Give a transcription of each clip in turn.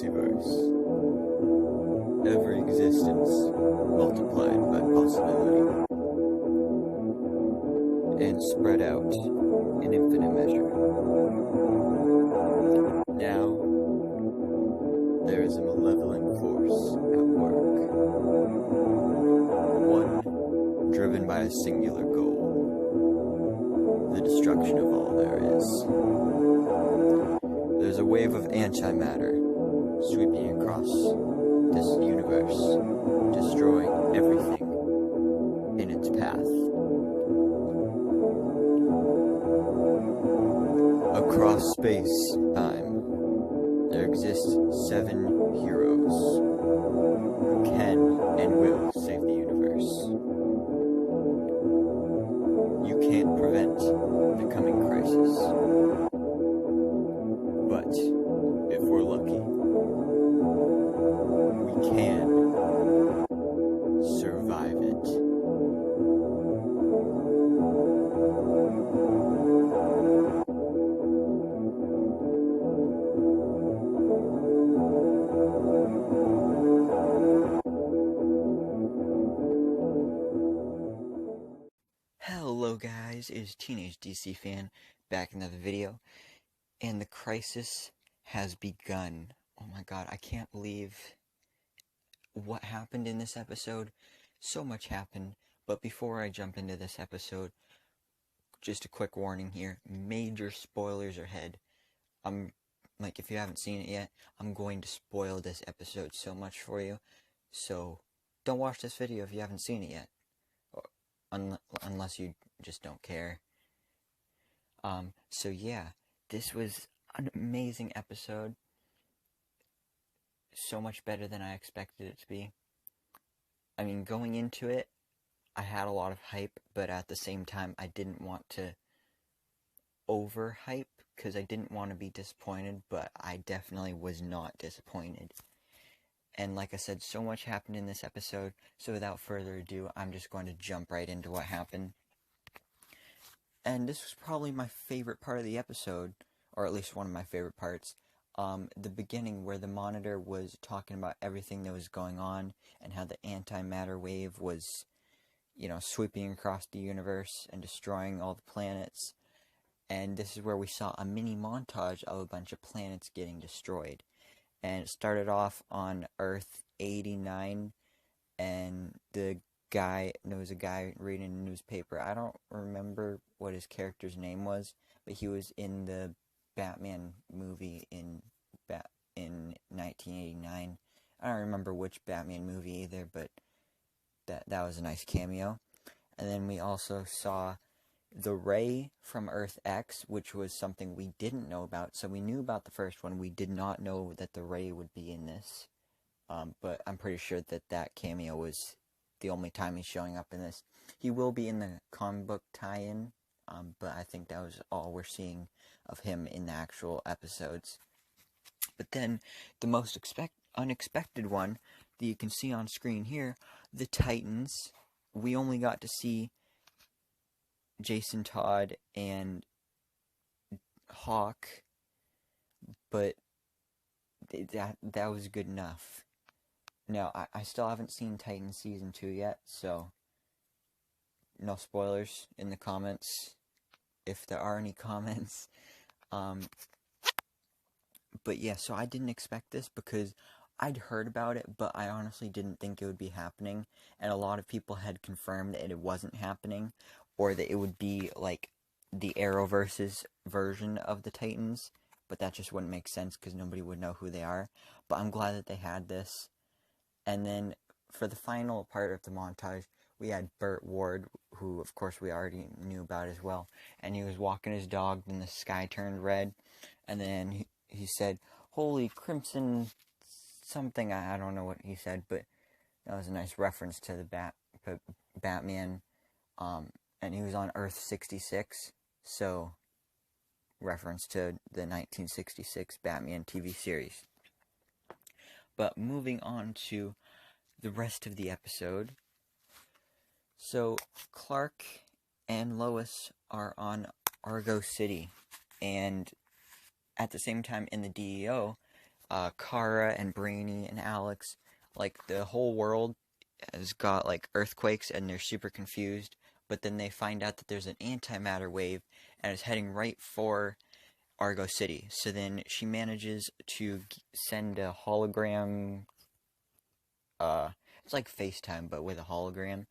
multiverse. Every existence multiplied by possibility and spread out in infinite measure. Now, there is a malevolent force at work. One driven by a singular goal: the destruction of all there is. There's a wave of antimatter sweeping across this universe, destroying everything in its path. Across space-time, there exist 7 heroes who can and will save the universe. You can't prevent the coming crisis, but if we're lucky, we can survive it. Hello guys, it is Teenage DC Fan back in another video, and the crisis has begun. Oh my god, I can't believe what happened in this episode. So much happened, but before I jump into this episode, just a quick warning here. Major spoilers ahead. If you haven't seen it yet, I'm going to spoil this episode so much for you. So, don't watch this video if you haven't seen it yet. Unless you just don't care. So yeah, this was an amazing episode. So much better than I expected it to be. I mean, going into it, I had a lot of hype, but at the same time, I didn't want to overhype, because I didn't want to be disappointed, but I definitely was not disappointed. And like I said, so much happened in this episode, so without further ado, I'm just going to jump right into what happened. And this was probably my favorite part of the episode, or at least one of my favorite parts. The beginning, where the Monitor was talking about everything that was going on, and how the Antimatter Wave was, sweeping across the universe and destroying all the planets. And this is where we saw a mini montage of a bunch of planets getting destroyed. And it started off on Earth 89, and there was a guy reading a newspaper. I don't remember what his character's name was, but he was in the Batman movie in 1989. I don't remember which Batman movie either, but that was a nice cameo. And then we also saw the Ray from Earth X, which was something we didn't know about. So we knew about the first one. We did not know that the Ray would be in this. But I'm pretty sure that cameo was the only time he's showing up in this. He will be in the comic book tie-in, but I think that was all we're seeing of him in the actual episodes. But then, the most unexpected one that you can see on screen here, the Titans. We only got to see Jason Todd and Hawk, but that was good enough. Now, I still haven't seen Titans Season 2 yet, so no spoilers in the comments, if there are any comments. But yeah, so I didn't expect this because I'd heard about it, but I honestly didn't think it would be happening, and a lot of people had confirmed that it wasn't happening, or that it would be like the Arrowverse's version of the Titans, but that just wouldn't make sense because nobody would know who they are. But I'm glad that they had this. And then for the final part of the montage, we had Burt Ward, who of course we already knew about as well, and he was walking his dog, and the sky turned red, and then he said, "Holy crimson something," I don't know what he said, but that was a nice reference to the Batman, and he was on Earth 66, so reference to the 1966 Batman TV series. But moving on to the rest of the episode, so Clark and Lois are on Argo City, and at the same time in the DEO, Kara and Brainy and Alex, like the whole world has got like earthquakes and they're super confused. But then they find out that there's an antimatter wave and it's heading right for Argo City. So then she manages to send a hologram. It's like FaceTime but with a hologram.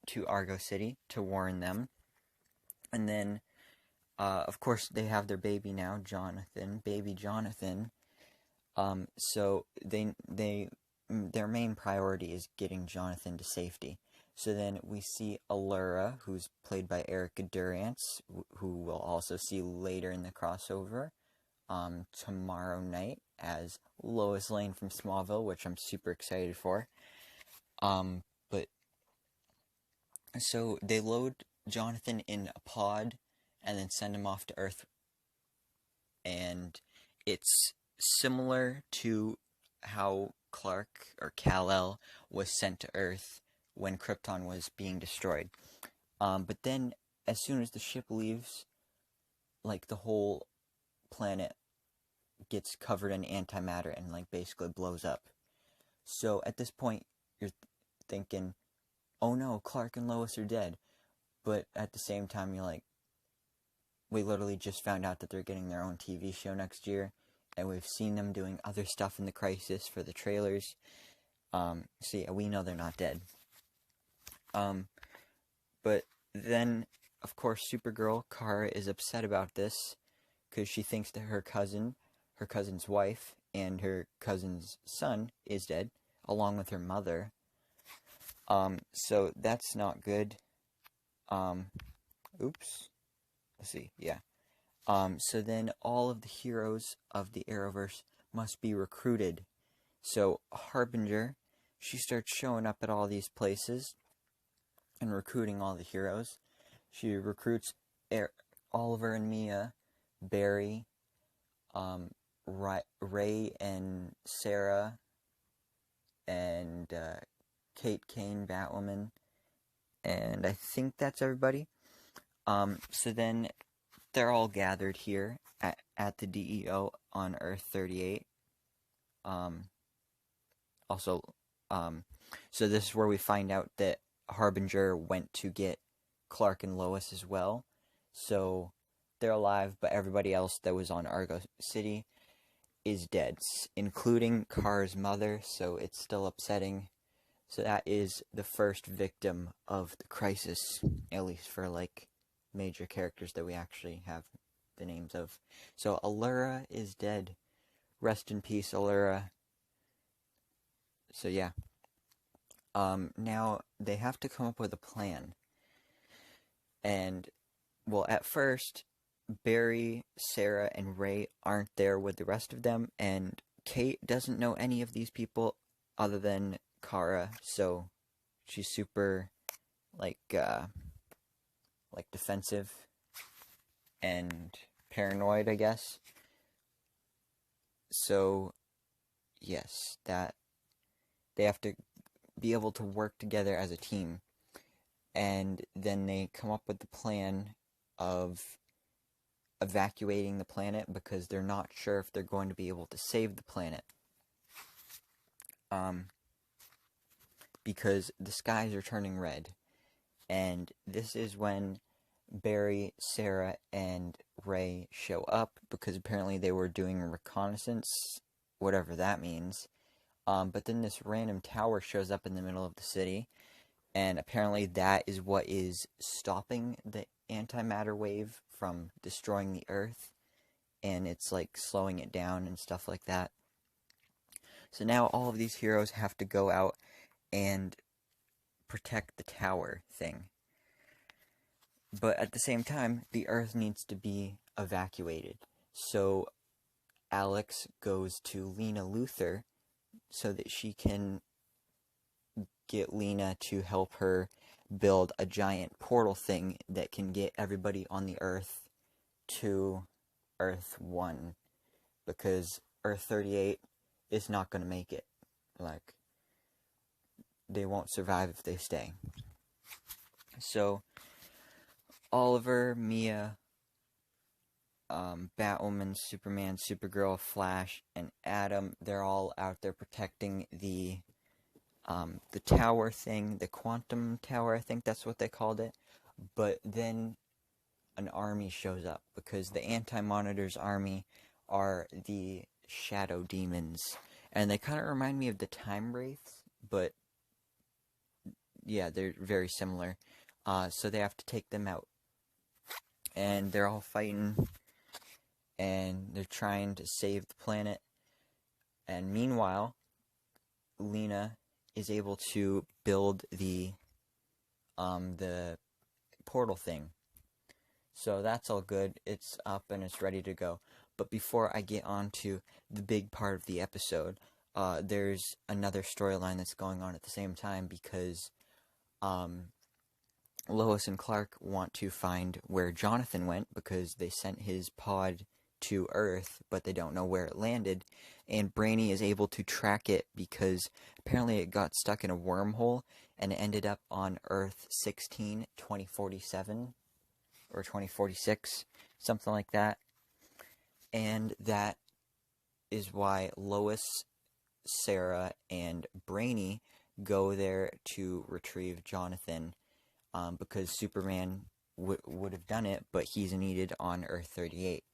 To Argo City to warn them. And then, of course, they have their baby now, Jonathan, baby Jonathan. So their main priority is getting Jonathan to safety. So then we see Alera, who's played by Erica Durance, who we'll also see later in the crossover, tomorrow night as Lois Lane from Smallville, which I'm super excited for. But so they load Jonathan in a pod and then send him off to Earth, and it's similar to how Clark or Kal-El was sent to Earth when Krypton was being destroyed. But then, as soon as the ship leaves, like the whole planet gets covered in antimatter and like basically blows up. So at this point, you're thinking, "Oh no, Clark and Lois are dead." But at the same time, you're like, we literally just found out that they're getting their own TV show next year, and we've seen them doing other stuff in the Crisis for the trailers. So yeah, we know they're not dead. But then, of course, Supergirl, Kara, is upset about this because she thinks that her cousin's wife, and her cousin's son is dead, along with her mother. So that's not good. Oops. Let's see, yeah. So then all of the heroes of the Arrowverse must be recruited. So Harbinger, she starts showing up at all these places and recruiting all the heroes. She recruits Oliver and Mia, Barry, Ray and Sarah, and Kate Kane, Batwoman, and I think that's everybody. So then they're all gathered here at the DEO on Earth 38. So this is where we find out that Harbinger went to get Clark and Lois as well. So they're alive, but everybody else that was on Argo City is dead, including Kara's mother, so it's still upsetting. So that is the first victim of the Crisis, at least for, like, major characters that we actually have the names of. So Alera is dead. Rest in peace, Alera. So yeah. Now they have to come up with a plan. And, well, at first, Barry, Sarah, and Ray aren't there with the rest of them, and Kate doesn't know any of these people other than Kara, so she's super, like defensive and paranoid, I guess. So, yes, that they have to be able to work together as a team. And then they come up with the plan of evacuating the planet because they're not sure if they're going to be able to save the planet. Because the skies are turning red. And this is when Barry, Sarah, and Ray show up because apparently they were doing reconnaissance, whatever that means. But then this random tower shows up in the middle of the city, and apparently that is what is stopping the antimatter wave from destroying the Earth, and it's like slowing it down and stuff like that. So now all of these heroes have to go out and protect the tower thing. But at the same time, the Earth needs to be evacuated. So Alex goes to Lena Luthor so that she can get Lena to help her build a giant portal thing that can get everybody on the Earth to Earth 1. Because Earth 38 is not going to make it. Like, they won't survive if they stay. So Oliver, Mia, Batwoman, Superman, Supergirl, Flash, and Atom, they're all out there protecting the tower thing, the quantum tower, I think that's what they called it. But then an army shows up, because the Anti-Monitor's army are the shadow demons. And they kind of remind me of the Time Wraiths, but yeah, they're very similar. So they have to take them out. And they're all fighting, and they're trying to save the planet. And meanwhile, Lena is able to build the portal thing. So that's all good. It's up and it's ready to go. But before I get on to the big part of the episode, there's another storyline that's going on at the same time, because Lois and Clark want to find where Jonathan went, because they sent his pod to Earth, but they don't know where it landed. And Brainy is able to track it, because apparently it got stuck in a wormhole and it ended up on Earth 16, 2047, or 2046, something like that. And that is why Lois, Sarah, and Brainy go there to retrieve Jonathan, because Superman would have done it, but he's needed on Earth 38.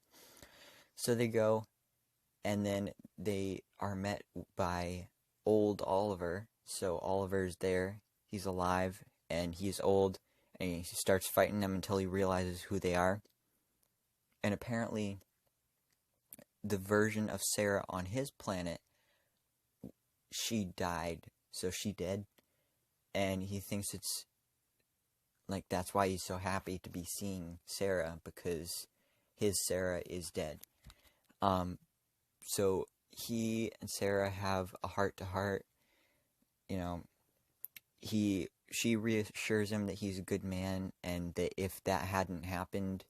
So they go, and then they are met by old Oliver. So Oliver's there, he's alive, and he's old, and he starts fighting them until he realizes who they are. And apparently, the version of Sarah on his planet, she died, so she dead, and he thinks it's, like, that's why he's so happy to be seeing Sarah, because his Sarah is dead. So he and Sarah have a heart-to-heart. You know, she reassures him that he's a good man, and that if that hadn't happened,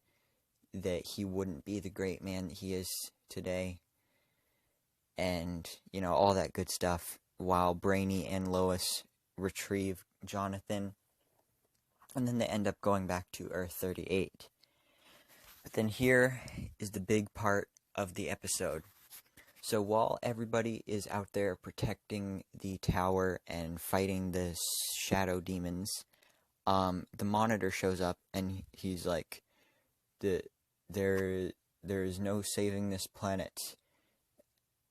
that he wouldn't be the great man that he is today. And, you know, all that good stuff, while Brainy and Lois retrieve Jonathan. And then they end up going back to Earth 38. But then here is the big part of the episode. So while everybody is out there protecting the tower and fighting the shadow demons, the Monitor shows up, and he's like, there is no saving this planet.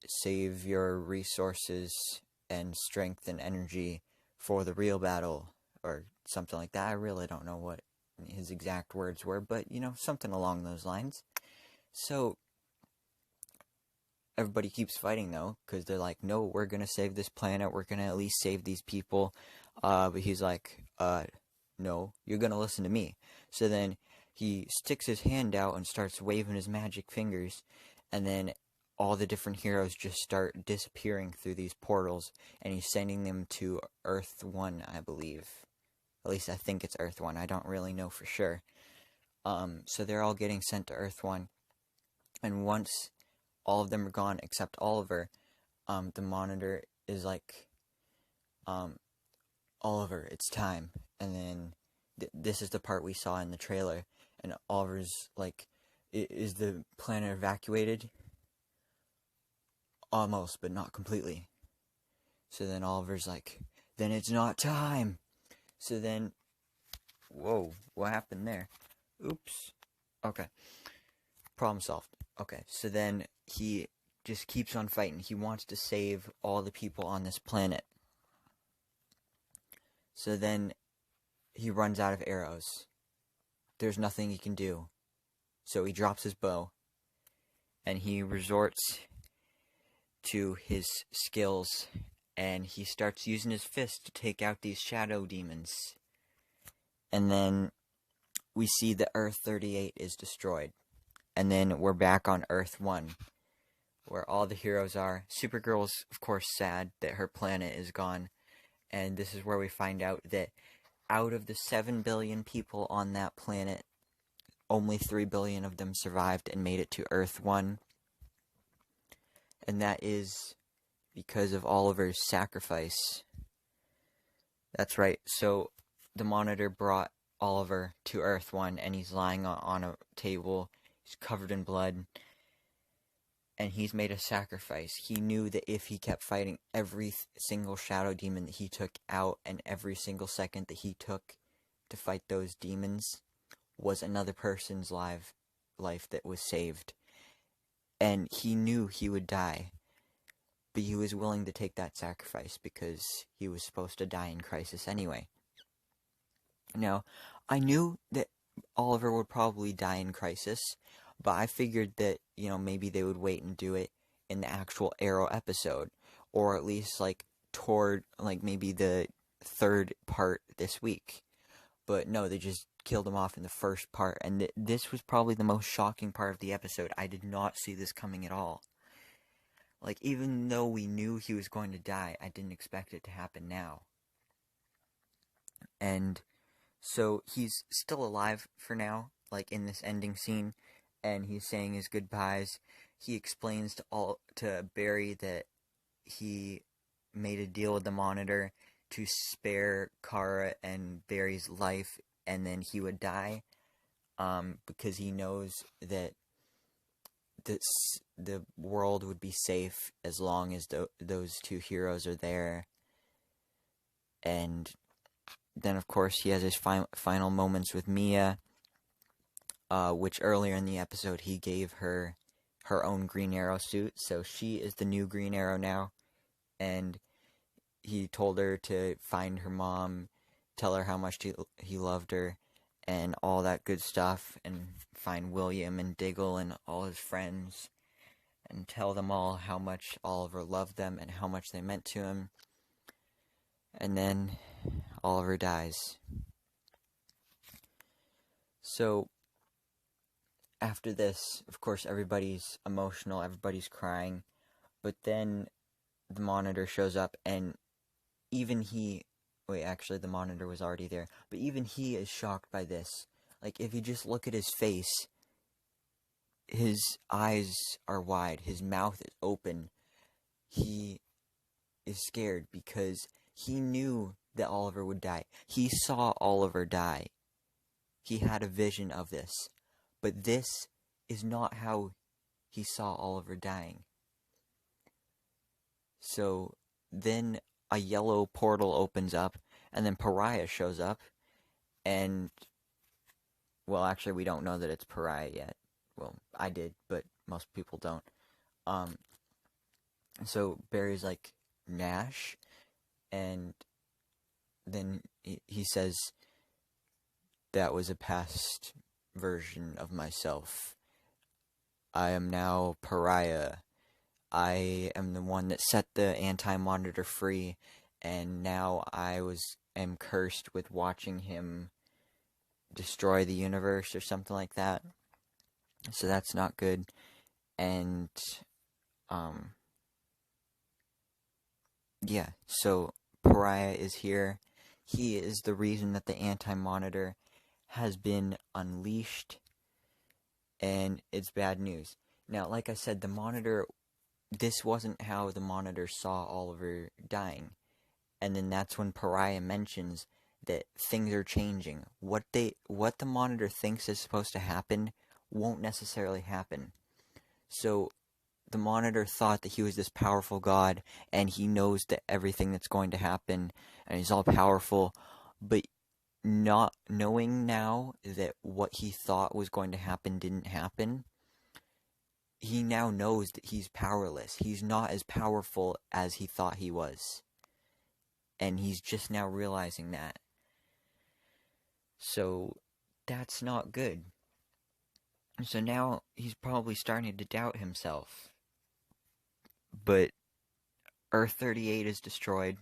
Save your resources and strength and energy for the real battle, or something like that. I really don't know what his exact words were, but, you know, something along those lines. So everybody keeps fighting, though, because they're like, no, we're going to save this planet, we're going to at least save these people. But he's like, no, you're going to listen to me. So then he sticks his hand out and starts waving his magic fingers, and then all the different heroes just start disappearing through these portals, and he's sending them to Earth 1, I believe. At least I think it's Earth 1, I don't really know for sure. So they're all getting sent to Earth 1, and once all of them are gone except Oliver, the Monitor is like, Oliver, it's time. And then this is the part we saw in the trailer, and Oliver's like, is the planet evacuated? Almost, but not completely. So then Oliver's like, then it's not time. So then, whoa, what happened there? Oops. Okay. Problem solved. Okay, so then he just keeps on fighting. He wants to save all the people on this planet. So then he runs out of arrows. There's nothing he can do. So he drops his bow, and he resorts to his skills, and he starts using his fist to take out these shadow demons. And then we see that Earth 38 is destroyed. And then we're back on Earth 1, where all the heroes are. Supergirl's, of course, sad that her planet is gone. And this is where we find out that out of the 7 billion people on that planet, only 3 billion of them survived and made it to Earth 1. And that is because of Oliver's sacrifice. That's right. So the Monitor brought Oliver to Earth 1, and he's lying on a table. He's covered in blood, and he's made a sacrifice. He knew that if he kept fighting every single shadow demon that he took out, and every single second that he took to fight those demons was another person's life that was saved. And he knew he would die, but he was willing to take that sacrifice because he was supposed to die in Crisis anyway. Now, I knew that Oliver would probably die in Crisis, but I figured that, maybe they would wait and do it in the actual Arrow episode, or at least, toward, maybe the third part this week. But no, they just killed him off in the first part, and this was probably the most shocking part of the episode. I did not see this coming at all. Even though we knew he was going to die, I didn't expect it to happen now. And so he's still alive for now, in this ending scene, and he's saying his goodbyes. He explains to Barry that he made a deal with the Monitor to spare Kara and Barry's life, and then he would die, because he knows that the world would be safe as long as those two heroes are there. And then, of course, he has his final moments with Mia, which earlier in the episode he gave her own Green Arrow suit, so she is the new Green Arrow now, and he told her to find her mom, tell her how much he loved her, and all that good stuff, and find William and Diggle and all his friends, and tell them all how much Oliver loved them and how much they meant to him. And then Oliver dies. So after this, of course, everybody's emotional, everybody's crying, but then the Monitor shows up, and even he... Wait, actually, the Monitor was already there, but even he is shocked by this. If you just look at his face, his eyes are wide, his mouth is open. He is scared because he knew that Oliver would die. He saw Oliver die. He had a vision of this. But this is not how he saw Oliver dying. So then a yellow portal opens up, and then Pariah shows up, and, well, actually, we don't know that it's Pariah yet. Well, I did, but most people don't. So Barry's like, Nash, and then he says, that was a past version of myself. I am now Pariah. I am the one that set the Anti-Monitor free, and now I am cursed with watching him destroy the universe or something like that. So that's not good. And yeah, so Pariah is here. He is the reason that the Anti-Monitor has been unleashed, and it's bad news. Now, like I said, the Monitor, this wasn't how the Monitor saw Oliver dying. And then that's when Pariah mentions that things are changing. What the Monitor thinks is supposed to happen won't necessarily happen. So the Monitor thought that he was this powerful god, and he knows that everything that's going to happen, and he's all powerful, but not knowing now that what he thought was going to happen didn't happen, he now knows that he's powerless. He's not as powerful as he thought he was. And he's just now realizing that. So that's not good. So now he's probably starting to doubt himself. But Earth 38 is destroyed.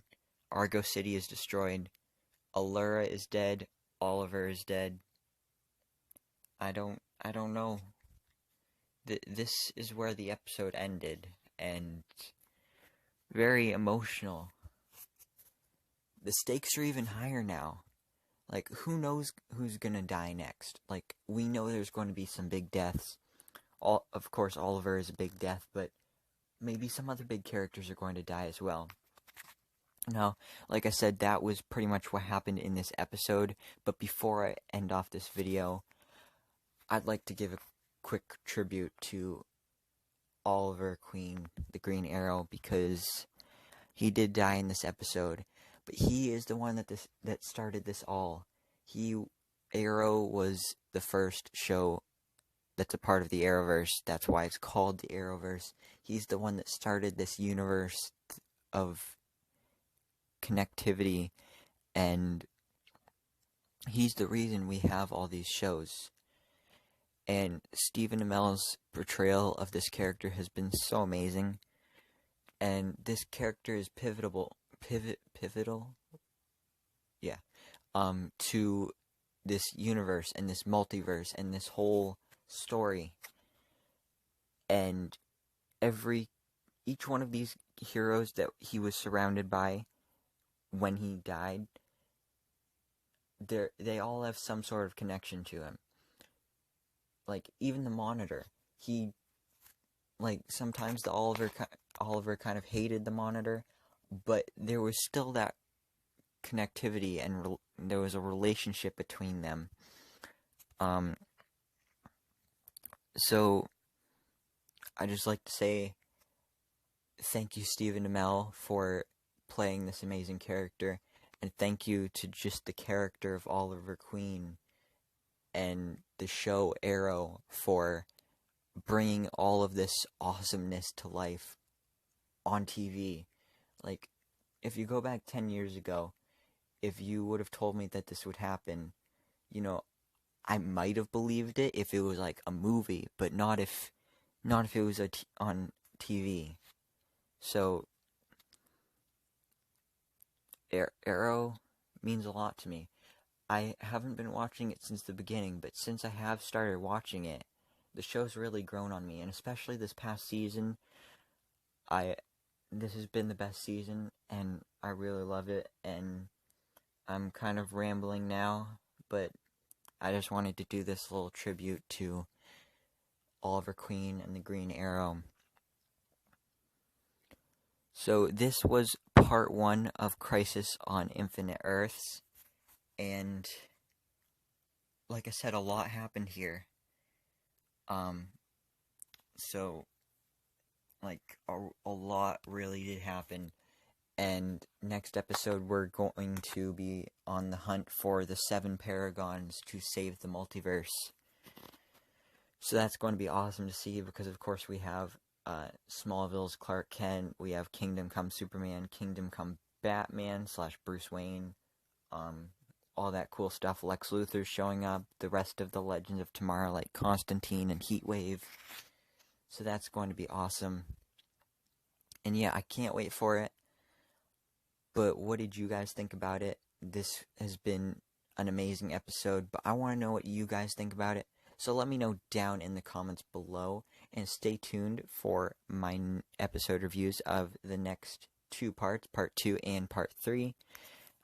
Argo City is destroyed. Alera is dead. Oliver is dead. I don't know. This is where the episode ended, and very emotional. The stakes are even higher now. Who knows who's gonna die next? We know there's going to be some big deaths. Of course, Oliver is a big death, but maybe some other big characters are going to die as well. Now, like I said, that was pretty much what happened in this episode, but before I end off this video, I'd like to give quick tribute to Oliver Queen, the Green Arrow, because he did die in this episode, but he is the one that started this all. Arrow was the first show that's a part of the Arrowverse. That's why it's called the Arrowverse. He's the one that started this universe of connectivity, and he's the reason we have all these shows. And Stephen Amell's portrayal of this character has been so amazing. And this character is pivotal, yeah, to this universe and this multiverse and this whole story. And each one of these heroes that he was surrounded by when he died, they all have some sort of connection to him. Like, even the Monitor, sometimes the Oliver kind of hated the Monitor, but there was still that connectivity, and there was a relationship between them. So I just like to say thank you, Stephen Amell, for playing this amazing character, and thank you to just the character of Oliver Queen and the show Arrow for bringing all of this awesomeness to life on TV. Like, if you go back 10 years ago, if you would have told me that this would happen, I might have believed it if it was like a movie, but not if it was on TV. So, Arrow means a lot to me. I haven't been watching it since the beginning, but since I have started watching it, the show's really grown on me, and especially this past season, this has been the best season, and I really love it, and I'm kind of rambling now, but I just wanted to do this little tribute to Oliver Queen and the Green Arrow. So this was part 1 of Crisis on Infinite Earths, and like I said, a lot happened here. So, like, a lot really did happen. And next episode, we're going to be on the hunt for the 7 Paragons to save the multiverse. So that's going to be awesome to see, because of course we have Smallville's Clark Kent, we have Kingdom Come Superman, Kingdom Come Batman / Bruce Wayne, all that cool stuff. Lex Luthor's showing up, the rest of the Legends of Tomorrow like Constantine and Heatwave. So that's going to be awesome. And yeah, I can't wait for it. But what did you guys think about it? This has been an amazing episode, but I want to know what you guys think about it. So let me know down in the comments below, and stay tuned for my episode reviews of the next 2 parts, part 2 and part 3,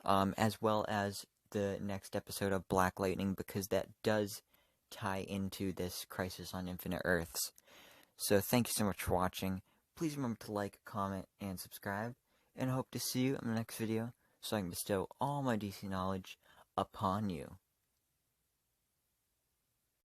as well as the next episode of Black Lightning, because that does tie into this Crisis on Infinite Earths. So thank you so much for watching. Please remember to like, comment, and subscribe, and I hope to see you in the next video so I can bestow all my DC knowledge upon you.